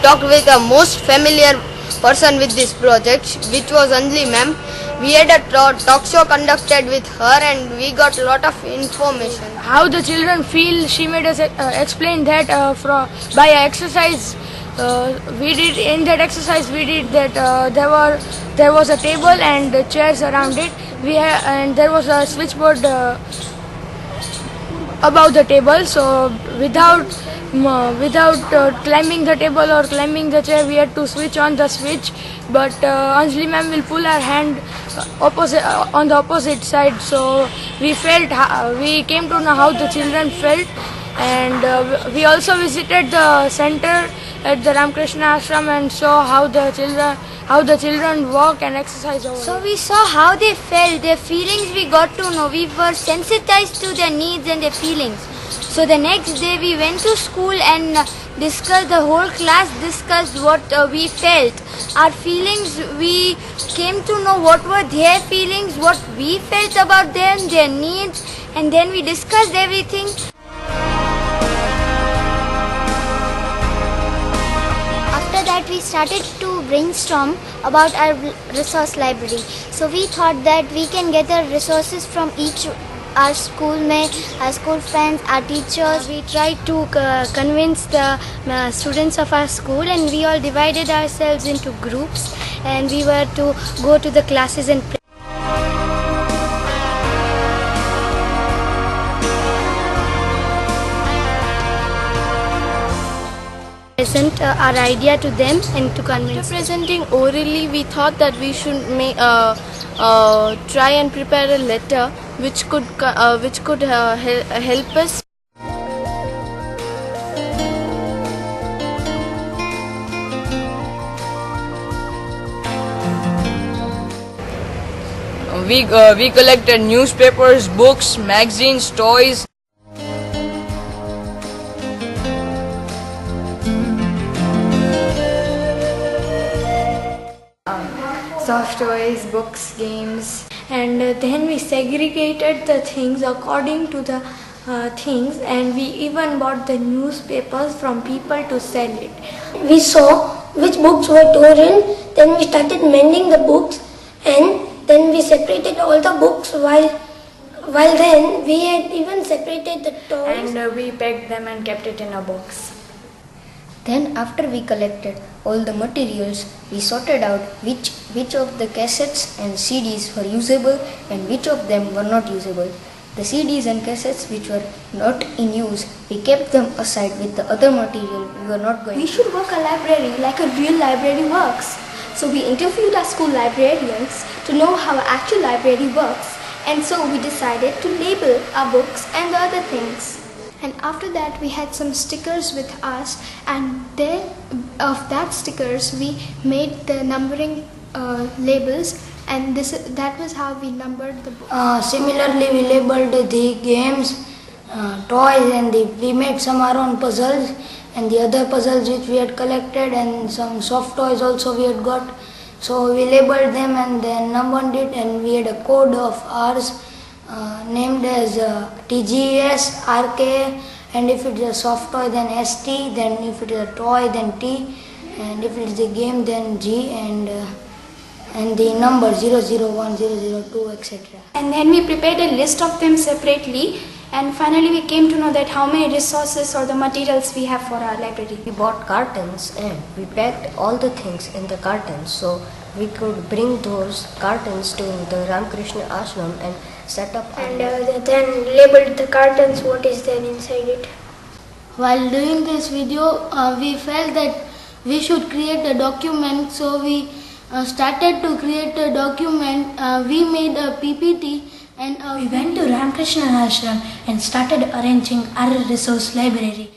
talked with the most familiar person with this project, which was Anjali ma'am. We had a talk show conducted with her and we got a lot of information. How the children feel, she made us explain that by exercise. We did in that exercise. We did that there was a table and chairs around it. And there was a switchboard above the table. So without climbing the table or climbing the chair, we had to switch on the switch. But Anjali ma'am will pull our hand on the opposite side. So we came to know how the children felt, and we also visited the center at the Ramakrishna Ashram and saw how the children walk and exercise over. So we saw how they felt, their feelings we got to know. We were sensitized to their needs and their feelings. So the next day we went to school and the whole class discussed what we felt. Our feelings, we came to know what were their feelings, what we felt about them, their needs, and then we discussed everything. After that we started to brainstorm about our resource library. So we thought that we can get the resources from our schoolmates, our school friends, our teachers. We tried to convince the students of our school, and we all divided ourselves into groups and we were to go to the classes and present our idea to them and to convince. After presenting orally, we thought that we should try and prepare a letter which could help us. We collected newspapers, books, magazines, toys. Soft toys, books, games, and then we segregated the things according to the things, and we even bought the newspapers from people to sell it. We saw which books were torn, then we started mending the books, and then we separated all the books while then we had even separated the toys. And we packed them and kept it in a box. Then after we collected all the materials, we sorted out which of the cassettes and CDs were usable and which of them were not usable. The CDs and cassettes which were not in use, we kept them aside with the other material we were not going to. We should work a library like a real library works. So we interviewed our school librarians to know how an actual library works, and so we decided to label our books and the other things. And after that we had some stickers with us, and then of that stickers we made the numbering labels, and that was how we numbered the books. Similarly, we labeled the games, toys, and we made some our own puzzles, and the other puzzles which we had collected, and some soft toys also we had got. So we labeled them and then numbered it, and we had a code of ours named as TGS, RK, and if it is a soft toy then ST, then if it is a toy then T, and if it is a game then G, and the number 001, 002, etc. And then we prepared a list of them separately, and finally we came to know that how many resources or the materials we have for our library. We bought cartons and we packed all the things in the cartons so we could bring those cartons to the Ramakrishna Ashram and set up and then labeled the cartons what is there inside it. While doing this video, we felt that we should create a document, so we started to create a document. We made a PPT and we went to Ramakrishna Ashram and started arranging our resource library.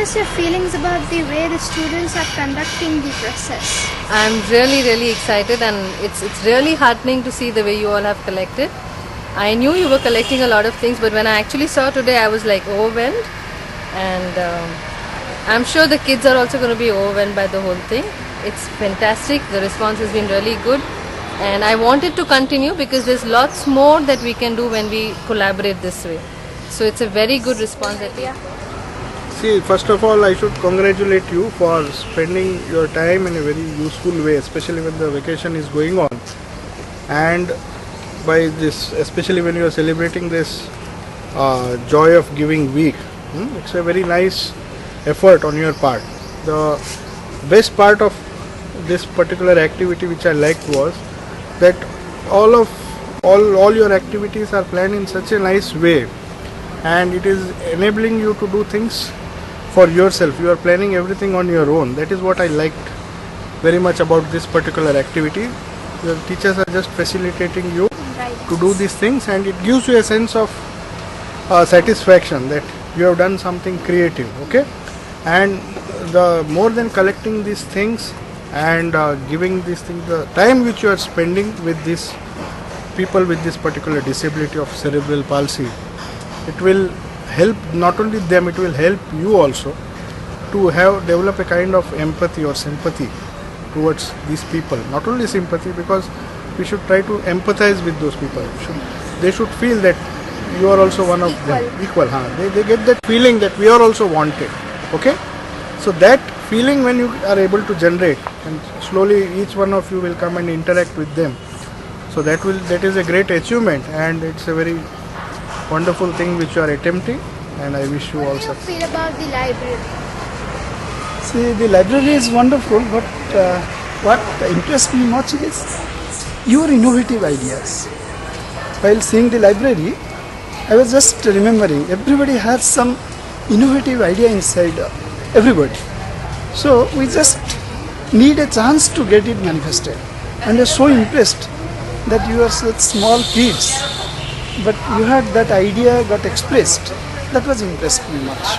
us your feelings about the way the students are conducting the process. I'm really excited, and it's really heartening to see the way you all have collected. I knew you were collecting a lot of things, but when I actually saw today, I was like overwhelmed, and I'm sure the kids are also going to be overwhelmed by the whole thing. It's fantastic. The response has been really good, and I want it to continue because there's lots more that we can do when we collaborate this way. So it's a very good response that we have. See, first of all, I should congratulate you for spending your time in a very useful way, especially when the vacation is going on. And by this, especially when you are celebrating this Joy of Giving week, it's a very nice effort on your part. The best part of this particular activity which I liked was that all your activities are planned in such a nice way, and it is enabling you to do things for yourself. You are planning everything on your own. That is what I liked very much about this particular activity. Your teachers are just facilitating you to do these things, and it gives you a sense of satisfaction that you have done something creative. Okay, and the more than collecting these things and giving these things, the time which you are spending with these people with this particular disability of cerebral palsy, it will help not only them, it will help you also to develop a kind of empathy or sympathy towards these people. Not only sympathy, because we should try to empathize with those people. They should feel that you are also one of them. Equal. They get that feeling that we are also wanted. Okay? So that feeling when you are able to generate, and slowly each one of you will come and interact with them. So that is a great achievement, and it's a very wonderful thing which you are attempting, and I wish you all success. What do you feel about the library? See, the library is wonderful, but what interests me much is your innovative ideas. While seeing the library, I was just remembering everybody has some innovative idea inside everybody. So we just need a chance to get it manifested. And I was so impressed that you are such small kids, but you had that idea got expressed. That was impressed me much.